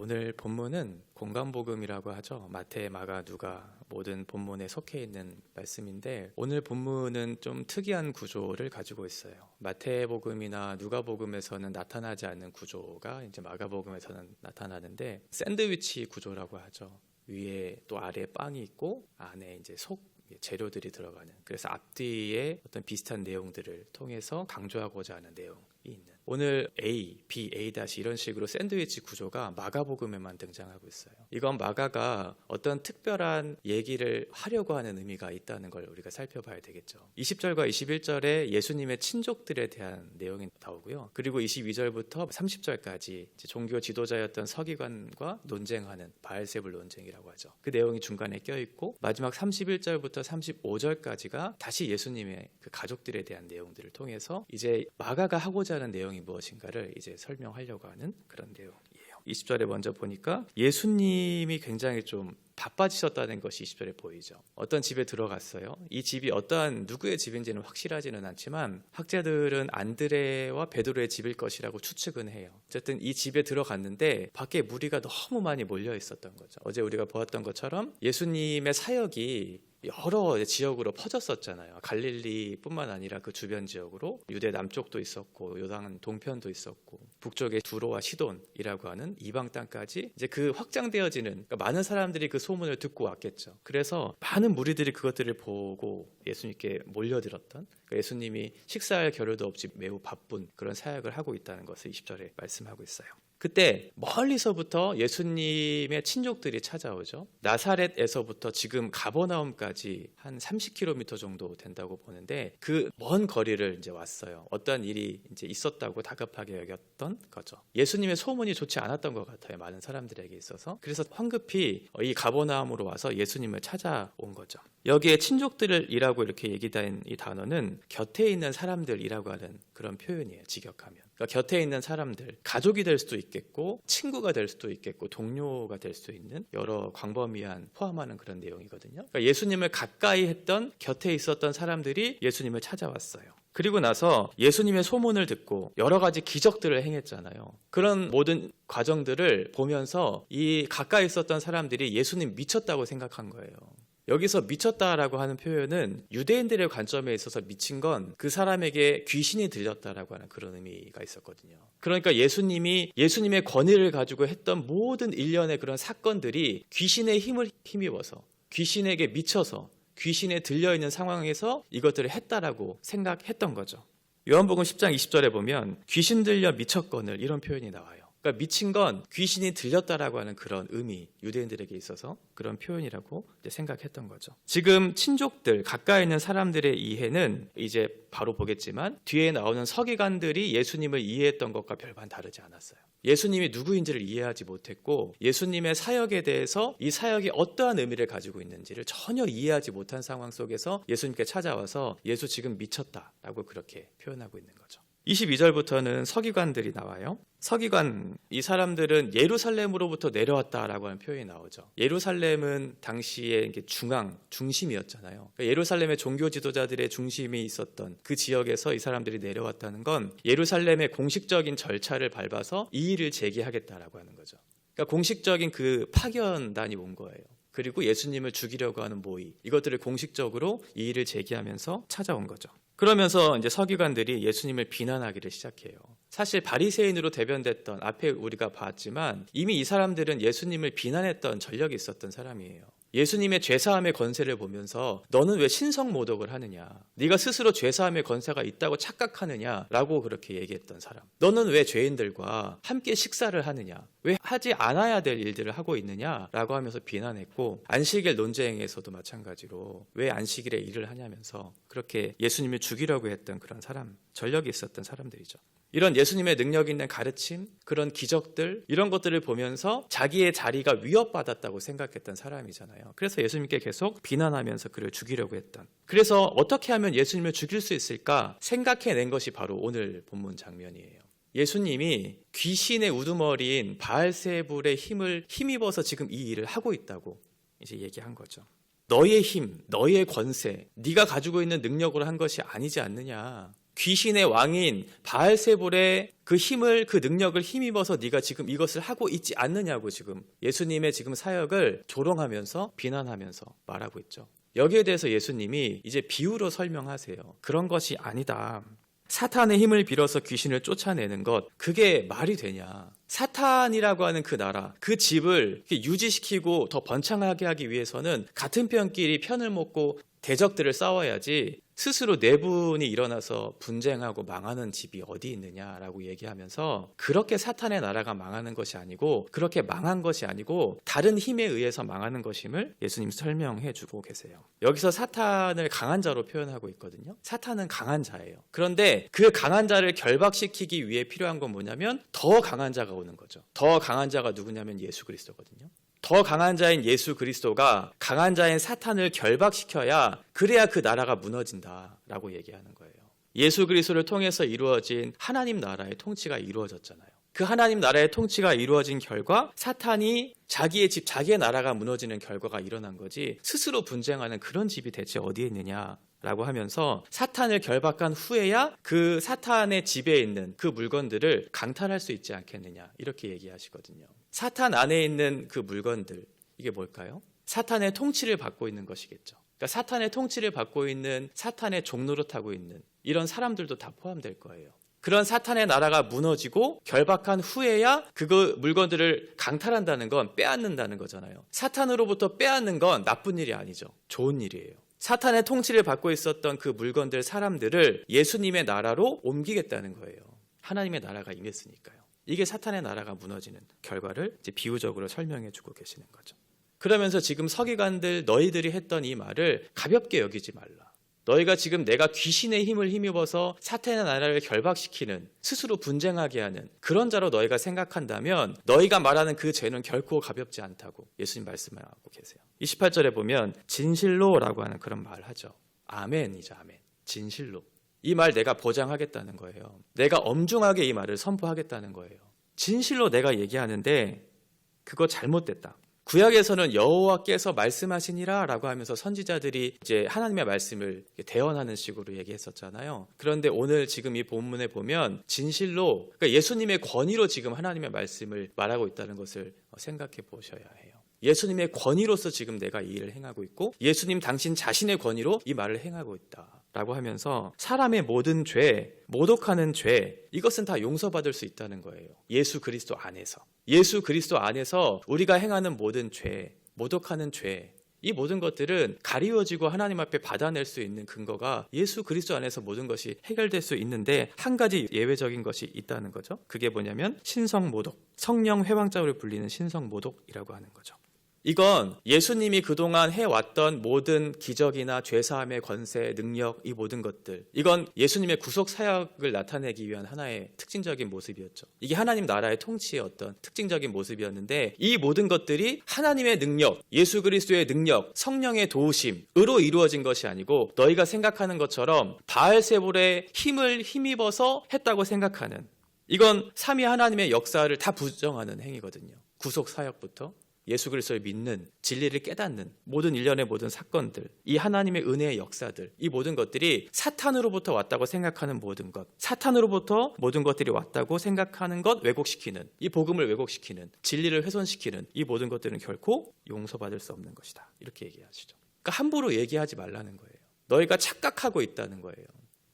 오늘 본문은 공간복음이라고 하죠. 마태, 마가, 누가 모든 본문에 속해 있는 말씀인데 오늘 본문은 좀 특이한 구조를 가지고 있어요. 마태복음이나 누가복음에서는 나타나지 않는 구조가 이제 마가복음에서는 나타나는데 샌드위치 구조라고 하죠. 위에 또 아래에 빵이 있고 안에 이제 재료들이 들어가는, 그래서 앞뒤에 어떤 비슷한 내용들을 통해서 강조하고자 하는 내용이 있는, 오늘 A, B, A- 이런 식으로 샌드위치 구조가 마가복음에만 등장하고 있어요. 이건 마가가 어떤 특별한 얘기를 하려고 하는 의미가 있다는 걸 우리가 살펴봐야 되겠죠. 20절과 21절에 예수님의 친족들에 대한 내용이 나오고요. 그리고 22절부터 30절까지 종교 지도자였던 서기관과 논쟁하는 바알세불 논쟁이라고 하죠. 그 내용이 중간에 껴있고 마지막 31절부터 35절까지가 다시 예수님의 그 가족들에 대한 내용들을 통해서 이제 마가가 하고자 하는 내용이 무엇인가를 이제 설명하려고 하는 그런 내용이에요. 20절에 먼저 보니까 예수님이 굉장히 좀 바빠지셨다는 것이 20절에 보이죠. 어떤 집에 들어갔어요. 이 집이 어떠한 누구의 집인지는 확실하지는 않지만 학자들은 안드레와 베드로의 집일 것이라고 추측은 해요. 어쨌든 이 집에 들어갔는데 밖에 무리가 너무 많이 몰려 있었던 거죠. 어제 우리가 보았던 것처럼 예수님의 사역이 여러 지역으로 퍼졌었잖아요. 갈릴리뿐만 아니라 그 주변 지역으로 유대 남쪽도 있었고 요단 동편도 있었고 북쪽의 두로와 시돈이라고 하는 이방 땅까지 이제 그 확장되어지는, 그러니까 많은 사람들이 그 소문을 듣고 왔겠죠. 그래서 많은 무리들이 그것들을 보고 예수님께 몰려들었던, 그러니까 예수님이 식사할 겨를도 없이 매우 바쁜 그런 사역을 하고 있다는 것을 20절에 말씀하고 있어요. 그때 멀리서부터 예수님의 친족들이 찾아오죠. 나사렛에서부터 지금 가버나움까지 한 30km 정도 된다고 보는데 그 먼 거리를 이제 왔어요. 어떤 일이 이제 있었다고 다급하게 여겼던 거죠. 예수님의 소문이 좋지 않았던 것 같아요. 많은 사람들에게 있어서. 그래서 황급히 이 가버나움으로 와서 예수님을 찾아온 거죠. 여기에 친족들이라고 이렇게 얘기된 이 단어는 곁에 있는 사람들이라고 하는 그런 표현이에요. 직역하면. 그러니까 곁에 있는 사람들, 가족이 될 수도 있겠고 친구가 될 수도 있겠고 동료가 될 수 있는 여러 광범위한 포함하는 그런 내용이거든요. 그러니까 예수님을 가까이 했던 곁에 있었던 사람들이 예수님을 찾아왔어요. 그리고 나서 예수님의 소문을 듣고 여러 가지 기적들을 행했잖아요. 그런 모든 과정들을 보면서 이 가까이 있었던 사람들이 예수님 미쳤다고 생각한 거예요. 여기서 미쳤다라고 하는 표현은 유대인들의 관점에 있어서 미친 건 그 사람에게 귀신이 들렸다라고 하는 그런 의미가 있었거든요. 그러니까 예수님의 권위를 가지고 했던 모든 일련의 그런 사건들이 귀신의 힘을 힘입어서, 귀신에게 미쳐서, 귀신에 들려있는 상황에서 이것들을 했다라고 생각했던 거죠. 요한복음 10장 20절에 보면 귀신 들려 미쳤거늘 이런 표현이 나와요. 그러니까 미친 건 귀신이 들렸다라고 하는 그런 의미, 유대인들에게 있어서 그런 표현이라고 생각했던 거죠. 지금 친족들, 가까이 있는 사람들의 이해는 이제 바로 보겠지만 뒤에 나오는 서기관들이 예수님을 이해했던 것과 별반 다르지 않았어요. 예수님이 누구인지를 이해하지 못했고 예수님의 사역에 대해서 이 사역이 어떠한 의미를 가지고 있는지를 전혀 이해하지 못한 상황 속에서 예수님께 찾아와서 예수 지금 미쳤다라고 그렇게 표현하고 있는 거죠. 22절부터는 서기관들이 나와요. 서기관, 이 사람들은 예루살렘으로부터 내려왔다라고 하는 표현이 나오죠. 예루살렘은 당시에 중심이었잖아요. 그러니까 예루살렘의 종교 지도자들의 중심이 있었던 그 지역에서 이 사람들이 내려왔다는 건 예루살렘의 공식적인 절차를 밟아서 이의를 제기하겠다라고 하는 거죠. 그러니까 공식적인 그 파견단이 온 거예요. 그리고 예수님을 죽이려고 하는 모의, 이것들을 공식적으로 이의를 제기하면서 찾아온 거죠. 그러면서 이제 서기관들이 예수님을 비난하기를 시작해요. 사실 바리새인으로 대변됐던, 앞에 우리가 봤지만 이미 이 사람들은 예수님을 비난했던 전력이 있었던 사람이에요. 예수님의 죄사함의 권세를 보면서 너는 왜 신성모독을 하느냐, 네가 스스로 죄사함의 권세가 있다고 착각하느냐라고 그렇게 얘기했던 사람. 너는 왜 죄인들과 함께 식사를 하느냐, 왜 하지 않아야 될 일들을 하고 있느냐라고 하면서 비난했고, 안식일 논쟁에서도 마찬가지로 왜 안식일에 일을 하냐면서 그렇게 예수님을 죽이려고 했던 그런 사람, 전력이 있었던 사람들이죠. 이런 예수님의 능력 있는 가르침, 그런 기적들, 이런 것들을 보면서 자기의 자리가 위협받았다고 생각했던 사람이잖아요. 그래서 예수님께 계속 비난하면서 그를 죽이려고 했던, 그래서 어떻게 하면 예수님을 죽일 수 있을까 생각해낸 것이 바로 오늘 본문 장면이에요. 예수님이 귀신의 우두머리인 바알세불의 힘을 힘입어서 지금 이 일을 하고 있다고 이제 얘기한 거죠. 너의 힘, 너의 권세, 네가 가지고 있는 능력으로 한 것이 아니지 않느냐. 귀신의 왕인 바알세불의 그 힘을, 그 능력을 힘입어서 네가 지금 이것을 하고 있지 않느냐고 지금 예수님의 지금 사역을 조롱하면서 비난하면서 말하고 있죠. 여기에 대해서 예수님이 이제 비유로 설명하세요. 그런 것이 아니다. 사탄의 힘을 빌어서 귀신을 쫓아내는 것, 그게 말이 되냐. 사탄이라고 하는 그 나라, 그 집을 유지시키고 더 번창하게 하기 위해서는 같은 편끼리 편을 먹고 대적들을 싸워야지 스스로 내분이 일어나서 분쟁하고 망하는 집이 어디 있느냐라고 얘기하면서 그렇게 사탄의 나라가 망하는 것이 아니고 그렇게 망한 것이 아니고 다른 힘에 의해서 망하는 것임을 예수님 설명해 주고 계세요. 여기서 사탄을 강한 자로 표현하고 있거든요. 사탄은 강한 자예요. 그런데 그 강한 자를 결박시키기 위해 필요한 건 뭐냐면 더 강한 자가 오는 거죠. 더 강한 자가 누구냐면 예수 그리스도거든요. 더 강한 자인 예수 그리스도가 강한 자인 사탄을 결박시켜야 그래야 그 나라가 무너진다라고 얘기하는 거예요. 예수 그리스도를 통해서 이루어진 하나님 나라의 통치가 이루어졌잖아요. 그 하나님 나라의 통치가 이루어진 결과 사탄이 자기의 집, 자기의 나라가 무너지는 결과가 일어난 거지 스스로 분쟁하는 그런 집이 대체 어디에 있느냐 라고 하면서 사탄을 결박한 후에야 그 사탄의 집에 있는 그 물건들을 강탈할 수 있지 않겠느냐 이렇게 얘기하시거든요. 사탄 안에 있는 그 물건들, 이게 뭘까요? 사탄의 통치를 받고 있는 것이겠죠. 그러니까 사탄의 통치를 받고 있는 사탄의 종노릇하고 있는 이런 사람들도 다 포함될 거예요. 그런 사탄의 나라가 무너지고 결박한 후에야 그 물건들을 강탈한다는 건 빼앗는다는 거잖아요. 사탄으로부터 빼앗는 건 나쁜 일이 아니죠. 좋은 일이에요. 사탄의 통치를 받고 있었던 그 물건들, 사람들을 예수님의 나라로 옮기겠다는 거예요. 하나님의 나라가 임했으니까요. 이게 사탄의 나라가 무너지는 결과를 이제 비유적으로 설명해 주고 계시는 거죠. 그러면서 지금 서기관들 너희들이 했던 이 말을 가볍게 여기지 말라. 너희가 지금 내가 귀신의 힘을 힘입어서 사탄의 나라를 결박시키는, 스스로 분쟁하게 하는 그런 자로 너희가 생각한다면 너희가 말하는 그 죄는 결코 가볍지 않다고 예수님 말씀하고 계세요. 28절에 보면 진실로라고 하는 그런 말을 하죠. 아멘이죠. 아멘. 진실로. 이 말 내가 보장하겠다는 거예요. 내가 엄중하게 이 말을 선포하겠다는 거예요. 진실로 내가 얘기하는데 그거 잘못됐다. 구약에서는 여호와께서 말씀하시니라 라고 하면서 선지자들이 이제 하나님의 말씀을 대언하는 식으로 얘기했었잖아요. 그런데 오늘 지금 이 본문에 보면 진실로, 그러니까 예수님의 권위로 지금 하나님의 말씀을 말하고 있다는 것을 생각해 보셔야 해요. 예수님의 권위로서 지금 내가 이 일을 행하고 있고 예수님 당신 자신의 권위로 이 말을 행하고 있다라고 하면서 사람의 모든 죄, 모독하는 죄, 이것은 다 용서받을 수 있다는 거예요. 예수 그리스도 안에서. 예수 그리스도 안에서 우리가 행하는 모든 죄, 모독하는 죄, 이 모든 것들은 가리워지고 하나님 앞에 받아낼 수 있는 근거가 예수 그리스도 안에서 모든 것이 해결될 수 있는데 한 가지 예외적인 것이 있다는 거죠. 그게 뭐냐면 신성모독, 성령 회방자로 불리는 신성모독이라고 하는 거죠. 이건 예수님이 그동안 해왔던 모든 기적이나 죄사함의 권세, 능력, 이 모든 것들, 이건 예수님의 구속 사역을 나타내기 위한 하나의 특징적인 모습이었죠. 이게 하나님 나라의 통치의 어떤 특징적인 모습이었는데 이 모든 것들이 하나님의 능력, 예수 그리스도의 능력, 성령의 도우심으로 이루어진 것이 아니고 너희가 생각하는 것처럼 바알세불의 힘을 힘입어서 했다고 생각하는, 이건 삼위 하나님의 역사를 다 부정하는 행위거든요. 구속 사역부터 예수 그리스도를 믿는, 진리를 깨닫는 모든 일련의 모든 사건들, 이 하나님의 은혜의 역사들, 이 모든 것들이 사탄으로부터 왔다고 생각하는 모든 것, 사탄으로부터 모든 것들이 왔다고 생각하는 것 왜곡시키는, 이 복음을 왜곡시키는, 진리를 훼손시키는 이 모든 것들은 결코 용서받을 수 없는 것이다. 이렇게 얘기하시죠. 그러니까 함부로 얘기하지 말라는 거예요. 너희가 착각하고 있다는 거예요.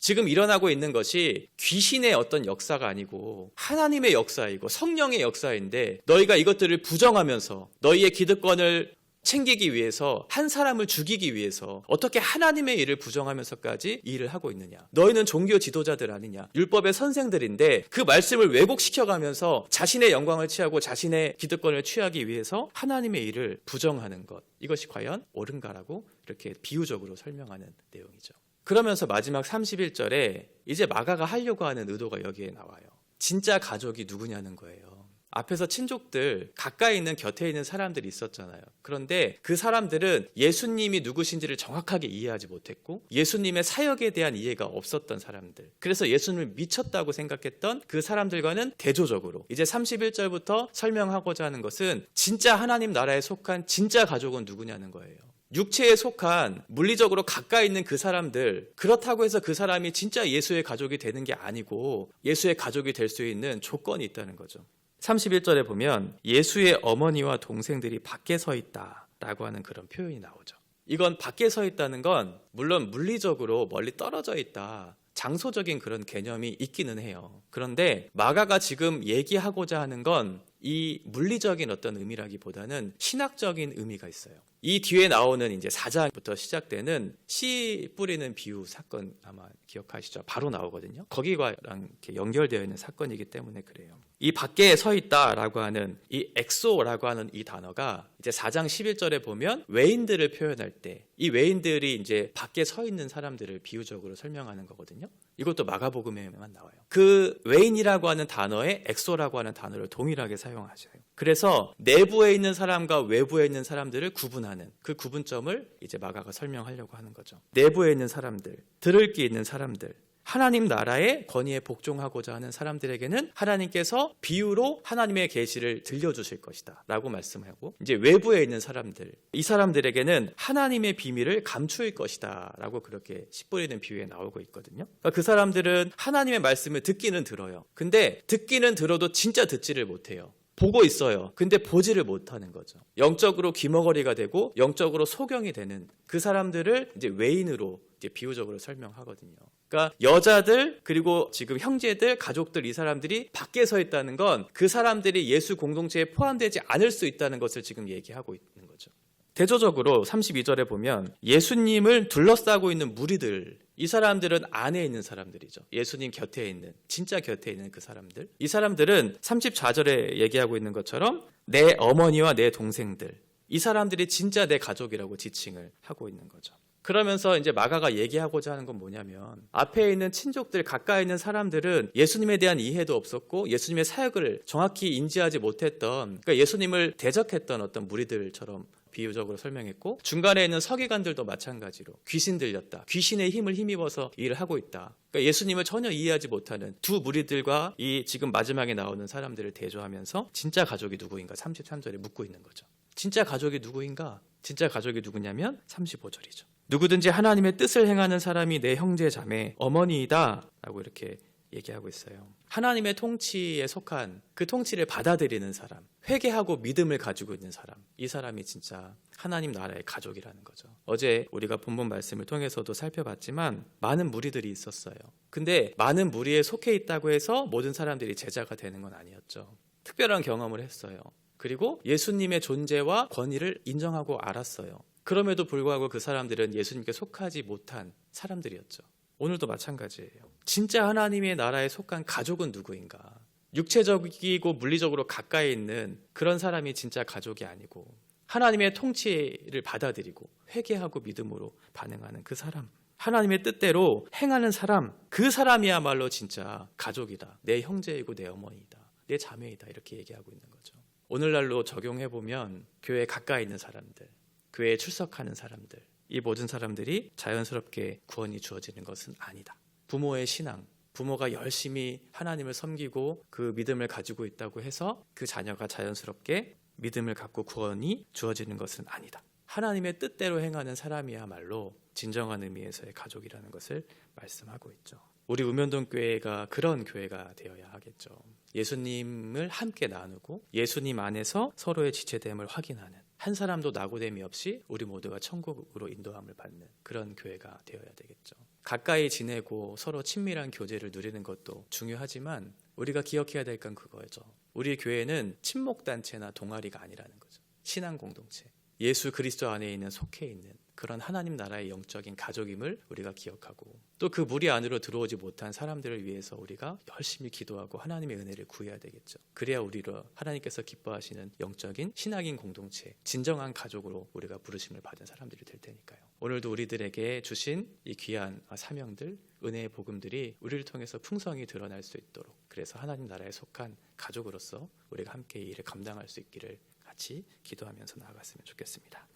지금 일어나고 있는 것이 귀신의 어떤 역사가 아니고 하나님의 역사이고 성령의 역사인데 너희가 이것들을 부정하면서 너희의 기득권을 챙기기 위해서, 한 사람을 죽이기 위해서 어떻게 하나님의 일을 부정하면서까지 일을 하고 있느냐. 너희는 종교 지도자들 아니냐. 율법의 선생들인데 그 말씀을 왜곡시켜가면서 자신의 영광을 취하고 자신의 기득권을 취하기 위해서 하나님의 일을 부정하는 것, 이것이 과연 옳은가라고 이렇게 비유적으로 설명하는 내용이죠. 그러면서 마지막 31절에 이제 마가가 하려고 하는 의도가 여기에 나와요. 진짜 가족이 누구냐는 거예요. 앞에서 친족들, 가까이 있는 곁에 있는 사람들이 있었잖아요. 그런데 그 사람들은 예수님이 누구신지를 정확하게 이해하지 못했고 예수님의 사역에 대한 이해가 없었던 사람들, 그래서 예수님을 미쳤다고 생각했던 그 사람들과는 대조적으로 이제 31절부터 설명하고자 하는 것은 진짜 하나님 나라에 속한 진짜 가족은 누구냐는 거예요. 육체에 속한 물리적으로 가까이 있는 그 사람들, 그렇다고 해서 그 사람이 진짜 예수의 가족이 되는 게 아니고 예수의 가족이 될 수 있는 조건이 있다는 거죠. 31절에 보면 예수의 어머니와 동생들이 밖에 서 있다라고 하는 그런 표현이 나오죠. 이건 밖에 서 있다는 건 물론 물리적으로 멀리 떨어져 있다, 장소적인 그런 개념이 있기는 해요. 그런데 마가가 지금 얘기하고자 하는 건 이 물리적인 어떤 의미라기보다는 신학적인 의미가 있어요. 이 뒤에 나오는 이제 4장부터 시작되는 씨 뿌리는 비유 사건, 아마 기억하시죠? 바로 나오거든요. 거기랑 이렇게 연결되어 있는 사건이기 때문에 그래요. 이 밖에 서 있다라고 하는 이 엑소라고 하는 이 단어가 이제 4장 11절에 보면 외인들을 표현할 때 이 외인들이 이제 밖에 서 있는 사람들을 비유적으로 설명하는 거거든요. 이것도 마가복음에만 나와요. 그 외인이라고 하는 단어에 엑소라고 하는 단어를 동일하게 사용하셔요. 그래서 내부에 있는 사람과 외부에 있는 사람들을 구분하는 그 구분점을 이제 마가가 설명하려고 하는 거죠. 내부에 있는 사람들, 들을 게 있는 사람들, 하나님 나라의 권위에 복종하고자 하는 사람들에게는 하나님께서 비유로 하나님의 계시를 들려주실 것이다 라고 말씀하고, 이제 외부에 있는 사람들, 이 사람들에게는 하나님의 비밀을 감추일 것이다 라고 그렇게 씨 뿌리는 비유에 나오고 있거든요. 그러니까 그 사람들은 하나님의 말씀을 듣기는 들어요. 근데 듣기는 들어도 진짜 듣지를 못해요. 보고 있어요. 근데 보지를 못하는 거죠. 영적으로 귀머거리가 되고 영적으로 소경이 되는 그 사람들을 이제 외인으로 이제 비유적으로 설명하거든요. 그러니까 여자들, 그리고 지금 형제들, 가족들, 이 사람들이 밖에 서 있다는 건 그 사람들이 예수 공동체에 포함되지 않을 수 있다는 것을 지금 얘기하고 있는 거죠. 대조적으로 32절에 보면 예수님을 둘러싸고 있는 무리들, 이 사람들은 안에 있는 사람들이죠. 예수님 곁에 있는, 진짜 곁에 있는 그 사람들. 이 사람들은 34절에 얘기하고 있는 것처럼 내 어머니와 내 동생들, 이 사람들이 진짜 내 가족이라고 지칭을 하고 있는 거죠. 그러면서 이제 마가가 얘기하고자 하는 건 뭐냐면, 앞에 있는 친족들, 가까이 있는 사람들은 예수님에 대한 이해도 없었고 예수님의 사역을 정확히 인지하지 못했던, 그러니까 예수님을 대적했던 어떤 무리들처럼 비유적으로 설명했고, 중간에 있는 서기관들도 마찬가지로 귀신 들렸다, 귀신의 힘을 힘입어서 일을 하고 있다, 그러니까 예수님을 전혀 이해하지 못하는 두 무리들과 이 지금 마지막에 나오는 사람들을 대조하면서 진짜 가족이 누구인가 33절에 묻고 있는 거죠. 진짜 가족이 누구인가? 진짜 가족이 누구냐면 35절이죠. 누구든지 하나님의 뜻을 행하는 사람이 내 형제 자매 어머니이다 라고 이렇게 얘기하고 있어요. 하나님의 통치에 속한, 그 통치를 받아들이는 사람, 회개하고 믿음을 가지고 있는 사람, 이 사람이 진짜 하나님 나라의 가족이라는 거죠. 어제 우리가 본문 말씀을 통해서도 살펴봤지만 많은 무리들이 있었어요. 근데 많은 무리에 속해 있다고 해서 모든 사람들이 제자가 되는 건 아니었죠. 특별한 경험을 했어요. 그리고 예수님의 존재와 권위를 인정하고 알았어요. 그럼에도 불구하고 그 사람들은 예수님께 속하지 못한 사람들이었죠. 오늘도 마찬가지예요. 진짜 하나님의 나라에 속한 가족은 누구인가? 육체적이고 물리적으로 가까이 있는 그런 사람이 진짜 가족이 아니고, 하나님의 통치를 받아들이고 회개하고 믿음으로 반응하는 그 사람, 하나님의 뜻대로 행하는 사람, 그 사람이야말로 진짜 가족이다. 내 형제이고 내 어머니이다. 내 자매이다. 이렇게 얘기하고 있는 거죠. 오늘날로 적용해보면 교회에 가까이 있는 사람들, 교회에 출석하는 사람들, 이 모든 사람들이 자연스럽게 구원이 주어지는 것은 아니다. 부모의 신앙, 부모가 열심히 하나님을 섬기고 그 믿음을 가지고 있다고 해서 그 자녀가 자연스럽게 믿음을 갖고 구원이 주어지는 것은 아니다. 하나님의 뜻대로 행하는 사람이야말로 진정한 의미에서의 가족이라는 것을 말씀하고 있죠. 우리 우면동교회가 그런 교회가 되어야 하겠죠. 예수님을 함께 나누고 예수님 안에서 서로의 지체됨을 확인하는, 한 사람도 낙오됨이 없이 우리 모두가 천국으로 인도함을 받는 그런 교회가 되어야 되겠죠. 가까이 지내고 서로 친밀한 교제를 누리는 것도 중요하지만 우리가 기억해야 될 건 그거죠. 우리 교회는 친목단체나 동아리가 아니라는 거죠. 신앙 공동체, 예수 그리스도 안에 있는, 속해 있는 그런 하나님 나라의 영적인 가족임을 우리가 기억하고, 또 그 무리 안으로 들어오지 못한 사람들을 위해서 우리가 열심히 기도하고 하나님의 은혜를 구해야 되겠죠. 그래야 우리로 하나님께서 기뻐하시는 영적인 신앙인 공동체, 진정한 가족으로 우리가 부르심을 받은 사람들이 될 테니까요. 오늘도 우리들에게 주신 이 귀한 사명들, 은혜의 복음들이 우리를 통해서 풍성히 드러날 수 있도록, 그래서 하나님 나라에 속한 가족으로서 우리가 함께 이 일을 감당할 수 있기를 같이 기도하면서 나아갔으면 좋겠습니다.